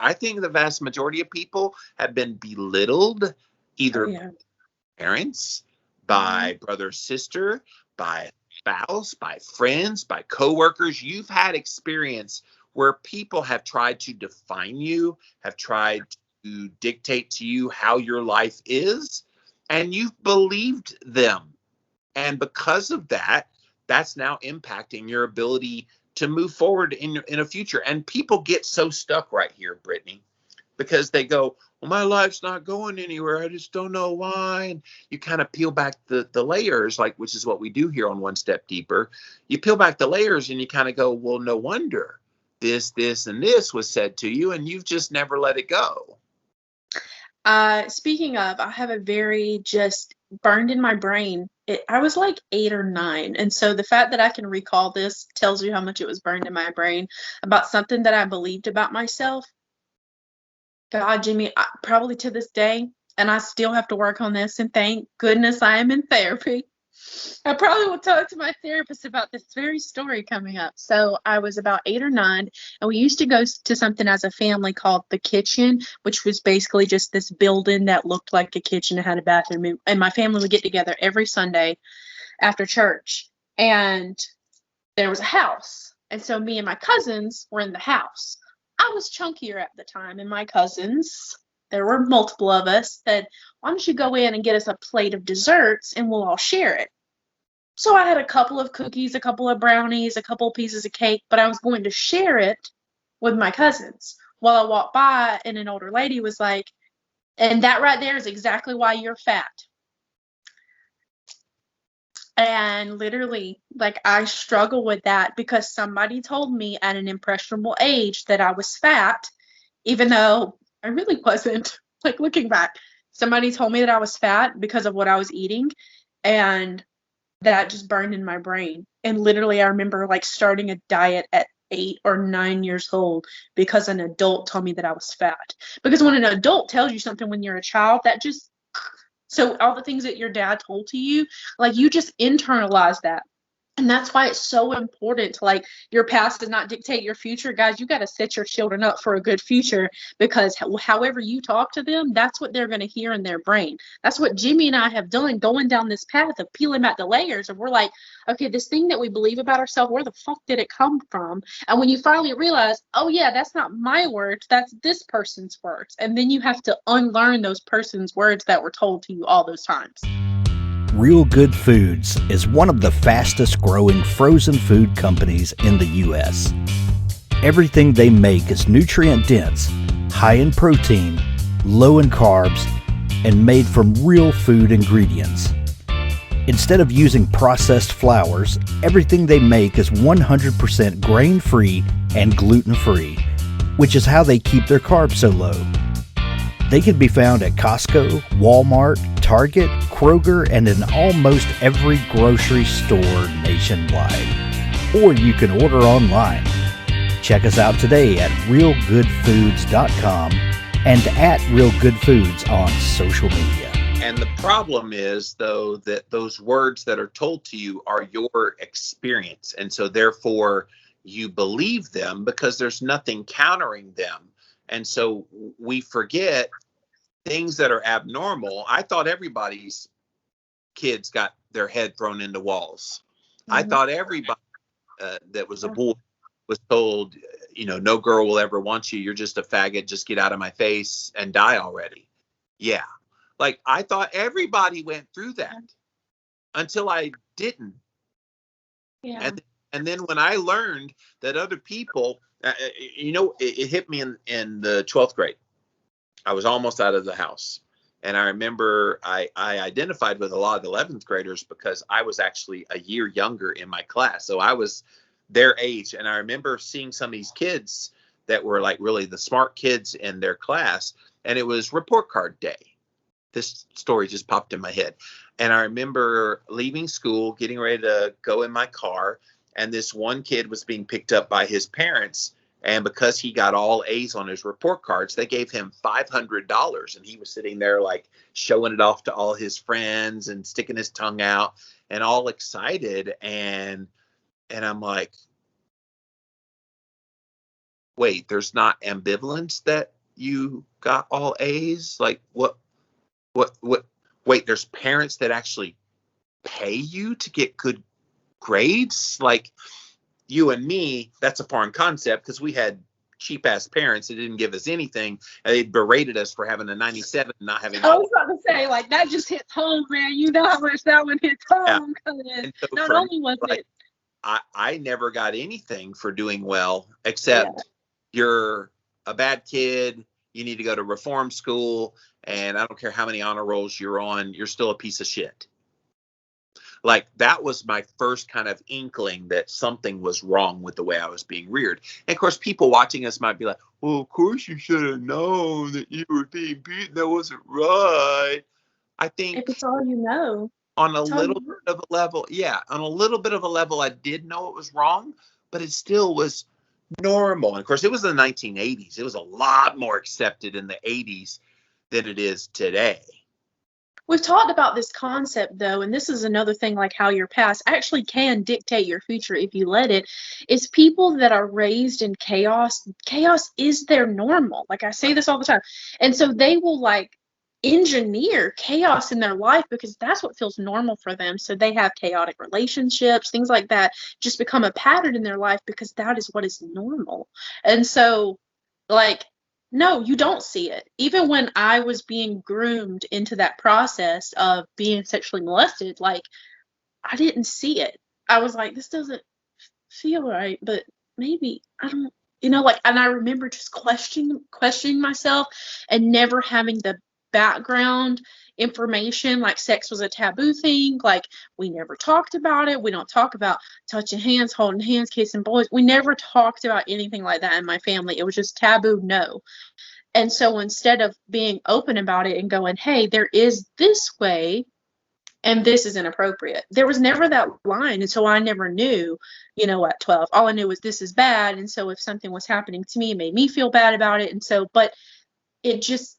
I think the vast majority of people have been belittled either by parents, by brother, sister, by spouse, by friends, by coworkers. You've had experience where people have tried to define you, have tried to dictate to you how your life is, and you've believed them. And because of that, that's now impacting your ability to move forward in a future. And people get so stuck right here, Brittany, because they go, well, my life's not going anywhere. I just don't know why. And you kind of peel back the layers, like, which is what we do here on One Step Deeper. You peel back the layers and you kind of go, well, no wonder this, and this was said to you, and you've just never let it go. Speaking of, I have a very just burned in my brain. I was like 8 or 9. And so the fact that I can recall this tells you how much it was burned in my brain about something that I believed about myself. God, Jimmy, probably to this day, and I still have to work on this, and thank goodness I am in therapy. I probably will talk to my therapist about this very story coming up. So I was about 8 or 9, and we used to go to something as a family called the kitchen, which was basically just this building that looked like a kitchen and had a bathroom. And my family would get together every Sunday after church. And there was a house. And so me and my cousins were in the house. I was chunkier at the time, and my cousins, there were multiple of us, said, why don't you go in and get us a plate of desserts and we'll all share it. So I had a couple of cookies, a couple of brownies, a couple of pieces of cake, but I was going to share it with my cousins. While I walked by, and an older lady was like, and that right there is exactly why you're fat. And literally, like, I struggle with that because somebody told me at an impressionable age that I was fat, even though I really wasn't. Like, looking back, somebody told me that I was fat because of what I was eating, and that just burned in my brain. And literally, I remember like starting a diet at 8 or 9 years old because an adult told me that I was fat. Because when an adult tells you something when you're a child, that just, so all the things that your dad told to you, like, you just internalize that. And that's why it's so important to, like, your past does not dictate your future. Guys, you got to set your children up for a good future, because however you talk to them, that's what they're going to hear in their brain. That's what Jimmy and I have done, going down this path of peeling back the layers. And we're like, okay, this thing that we believe about ourselves, where the fuck did it come from? And when you finally realize, oh yeah, that's not my words, that's this person's words. And then you have to unlearn those person's words that were told to you all those times. Real Good Foods is one of the fastest growing frozen food companies in the U.S. Everything they make is nutrient dense, high in protein, low in carbs, and made from real food ingredients. Instead of using processed flours, everything they make is 100% grain-free and gluten-free, which is how they keep their carbs so low. They can be found at Costco, Walmart, Target, Kroger, and in almost every grocery store nationwide. Or you can order online. Check us out today at realgoodfoods.com and at Real Good Foods on social media. And the problem is, though, that those words that are told to you are your experience. And so therefore you believe them because there's nothing countering them. And so we forget things that are abnormal. I thought everybody's kids got their head thrown into walls. Mm-hmm. I thought everybody that was a boy was told, you know, no girl will ever want you. You're just a faggot. Just get out of my face and die already. Yeah. Like, I thought everybody went through that until I didn't. Yeah. And then when I learned that other people, it hit me in the 12th grade. I was almost out of the house. And I remember I identified with a lot of 11th graders because I was actually a year younger in my class. So I was their age. And I remember seeing some of these kids that were like really the smart kids in their class. And it was report card day. This story just popped in my head. And I remember leaving school, getting ready to go in my car. And this one kid was being picked up by his parents. And because he got all A's on his report cards, they gave him $500. And he was sitting there like showing it off to all his friends and sticking his tongue out and all excited. And I'm like, wait, there's not ambivalence that you got all A's? Like what, wait, there's parents that actually pay you to get good grades? Like you and me, that's a foreign concept because we had cheap ass parents that didn't give us anything, and they berated us for having a 97 and not having. I was about to say, like, that just hits home, man. You know how much that one hits home. Yeah. So not only was like, it, I never got anything for doing well, except you're a bad kid, you need to go to reform school, and I don't care how many honor rolls you're on, you're still a piece of shit. Like that was my first kind of inkling that something was wrong with the way I was being reared. And of course, people watching us might be like, well, of course you should have known that you were being beaten. That wasn't right. I think if it's all you know. On a little bit of a level, on a little bit of a level, I did know it was wrong, but it still was normal. And of course, it was the 1980s. It was a lot more accepted in the 80s than it is today. We've talked about this concept, though, and this is another thing, like how your past actually can dictate your future if you let it, is people that are raised in chaos. Chaos is their normal. Like I say this all the time. And so they will like engineer chaos in their life because that's what feels normal for them. So they have chaotic relationships, things like that just become a pattern in their life because that is what is normal. And so, like, no, you don't see it. Even when I was being groomed into that process of being sexually molested, like, I didn't see it. I was like, this doesn't feel right, but maybe I don't, like, and I remember just questioning myself and never having the background information. Like sex was a taboo thing. Like we never talked about it. We don't talk about touching hands, holding hands, kissing boys. We never talked about anything like that in my family. It was just taboo, no. And so instead of being open about it and going, hey, there is this way and this is inappropriate, there was never that line. And so I never knew, at 12, all I knew was this is bad. And so if something was happening to me, it made me feel bad about it. And so, but it just,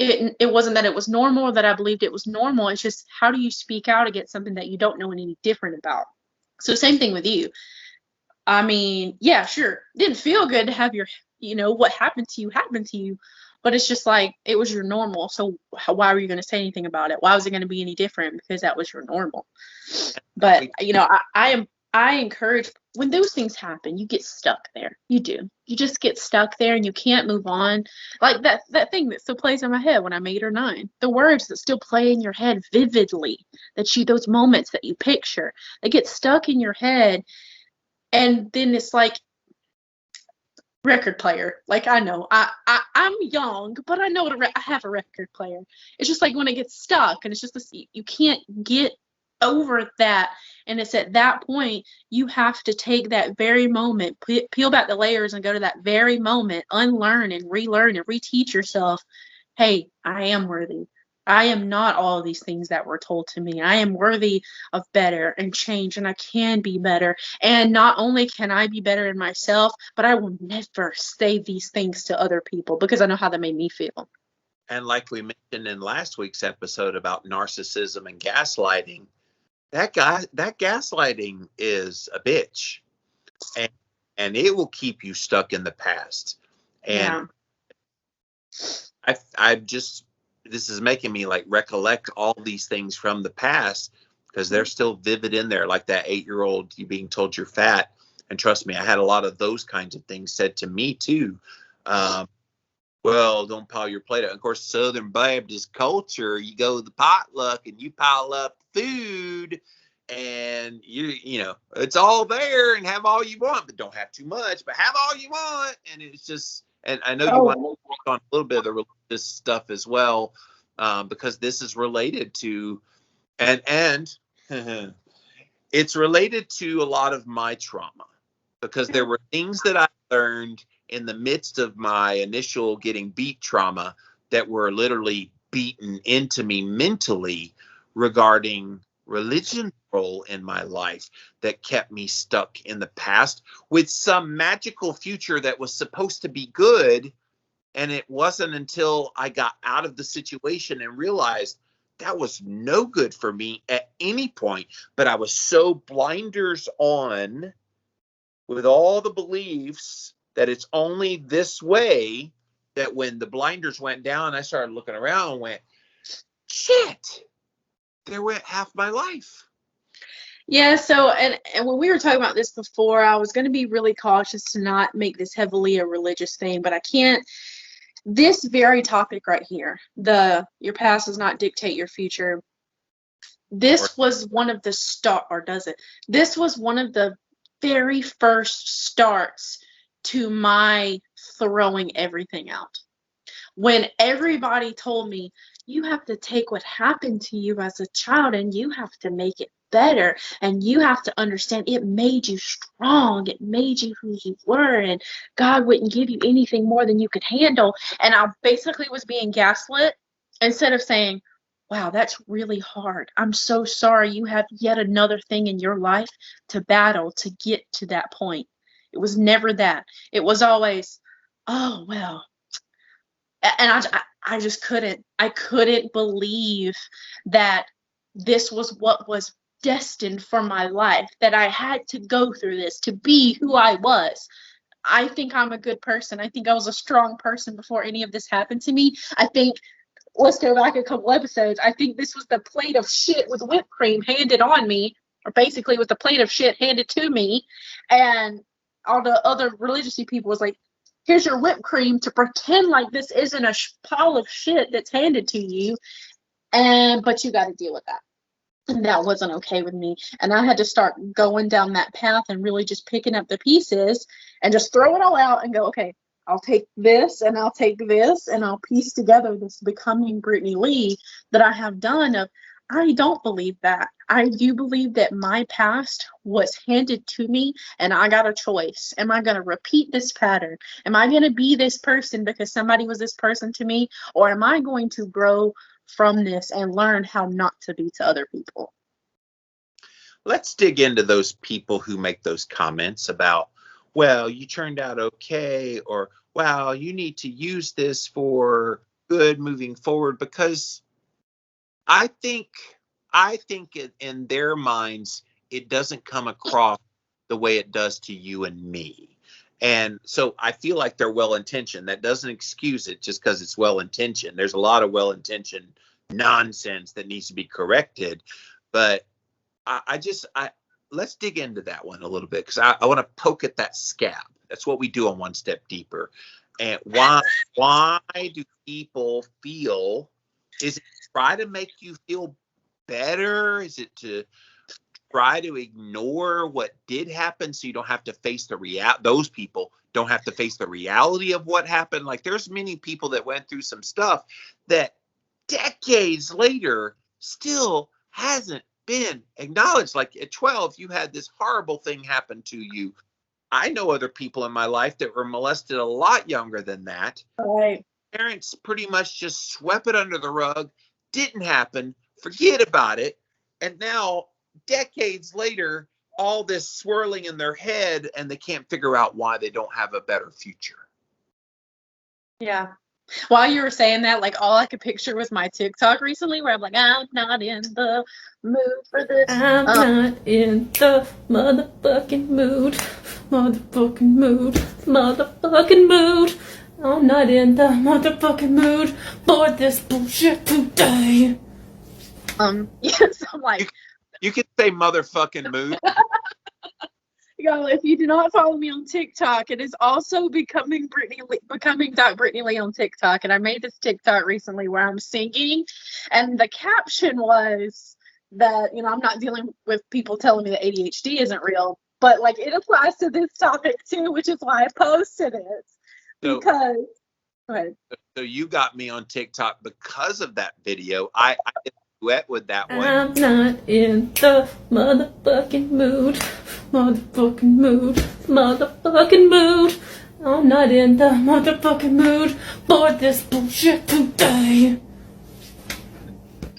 it wasn't that it was normal, that I believed it was normal. It's just, how do you speak out against something that you don't know any different about? So same thing with you. I mean, yeah, sure. Didn't feel good to have your, what happened to you. But it's just like, it was your normal. So why were you going to say anything about it? Why was it going to be any different? Because that was your normal. But, I encourage, when those things happen, you get stuck there. You do. You just get stuck there and you can't move on. Like that thing that still plays in my head when I'm 8 or 9. The words that still play in your head vividly, those moments that you picture, they get stuck in your head. And then it's like record player. Like I know I'm young, but I know I have a record player. It's just like when it gets stuck and it's just this, you can't get over that. And it's at that point you have to take that very moment, peel back the layers and go to that very moment, unlearn and relearn and reteach yourself, hey, I am worthy. I am not all of these things that were told to me. I am worthy of better and change, and I can be better. And not only can I be better in myself, but I will never say these things to other people because I know how that made me feel. And like we mentioned in last week's episode about narcissism and gaslighting, that gaslighting is a bitch, and it will keep you stuck in the past. And I just, this is making me like recollect all these things from the past because they're still vivid in there, like that 8-year-old you being told you're fat. And trust me, I had a lot of those kinds of things said to me too. Well, don't pile your plate up. Of course, Southern Baptist culture, you go to the potluck and you pile up food and you know, it's all there and have all you want, but don't have too much, but have all you want. And it's just, and I know you want to work on a little bit of the religious stuff as well, because this is related to, and it's related to a lot of my trauma, because there were things that I learned in the midst of my initial getting beat trauma that were literally beaten into me mentally regarding religion's role in my life that kept me stuck in the past with some magical future that was supposed to be good. And it wasn't until I got out of the situation and realized that was no good for me at any point. But I was so blinders on with all the beliefs that it's only this way that when the blinders went down, I started looking around and went, shit, there went half my life. Yeah, so, and when we were talking about this before, I was going to be really cautious to not make this heavily a religious thing, but I can't. This very topic right here, your past does not dictate your future. This was one of the or does it? This was one of the very first starts to my throwing everything out. When everybody told me, you have to take what happened to you as a child and you have to make it better, and you have to understand it made you strong, it made you who you were, and God wouldn't give you anything more than you could handle. And I basically was being gaslit instead of saying, wow, that's really hard. I'm so sorry you have yet another thing in your life to battle to get to that point. It was never that. It was always, oh, well. And I just couldn't. I couldn't believe that this was what was destined for my life, that I had to go through this to be who I was. I think I'm a good person. I think I was a strong person before any of this happened to me. I think, let's go back a couple episodes, I think this was the plate of shit with whipped cream handed on me, or basically was the plate of shit handed to me, and all the other religious people was like, here's your whipped cream to pretend like this isn't a pile of shit that's handed to you, but you got to deal with that. And that wasn't okay with me. And I had to start going down that path and really just picking up the pieces and just throw it all out and go, okay, I'll take this and I'll take this and I'll piece together this becoming Brittany Lee that I have done. I don't believe that. I do believe that my past was handed to me and I got a choice. Am I going to repeat this pattern? Am I going to be this person because somebody was this person to me? Or am I going to grow from this and learn how not to be to other people? Let's dig into those people who make those comments about, well, you turned out okay, or, wow, you need to use this for good moving forward, because I think in their minds, it doesn't come across the way it does to you and me. And so I feel like they're well-intentioned. That doesn't excuse it just because it's well-intentioned. There's a lot of well-intentioned nonsense that needs to be corrected. But let's dig into that one a little bit, because I want to poke at that scab. That's what we do on One Step Deeper. And why do people feel, is it try to make you feel better? Is it to try to ignore what did happen so you don't have to face those people don't have to face the reality of what happened? Like, there's many people that went through some stuff that decades later still hasn't been acknowledged. Like, at 12, you had this horrible thing happen to you. I know other people in my life that were molested a lot younger than that. Right. Parents pretty much just swept it under the rug, didn't happen, forget about it. And now, decades later, all this swirling in their head, and they can't figure out why they don't have a better future. Yeah. While you were saying that, like, all I could picture was my TikTok recently where I'm like, I'm not in the mood for this. I'm not in the motherfucking mood. Motherfucking mood. Motherfucking mood. I'm not in the motherfucking mood for this bullshit today. Yes, I'm like, you could say motherfucking mood. If you do not follow me on TikTok, it is also becoming Brittany Lee on TikTok. And I made this TikTok recently where I'm singing, and the caption was that, I'm not dealing with people telling me that ADHD isn't real, but like, it applies to this topic too, which is why I posted it. Go ahead. So you got me on TikTok because of that video. I did a duet with that one. I'm not in the motherfucking mood. Motherfucking mood. Motherfucking mood. I'm not in the motherfucking mood for this bullshit today.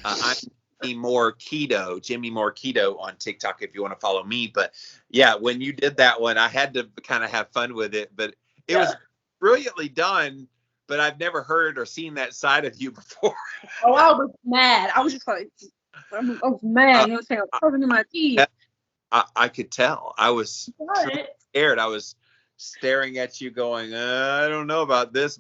I'm Jimmy More Keto on TikTok if you want to follow me. But yeah, when you did that one, I had to kind of have fun with it. But it was brilliantly done, but I've never heard or seen that side of you before. Oh, I was mad. I was just like, I was mad. I was covering my teeth. I could tell. I was scared. I was staring at you going, I don't know about this.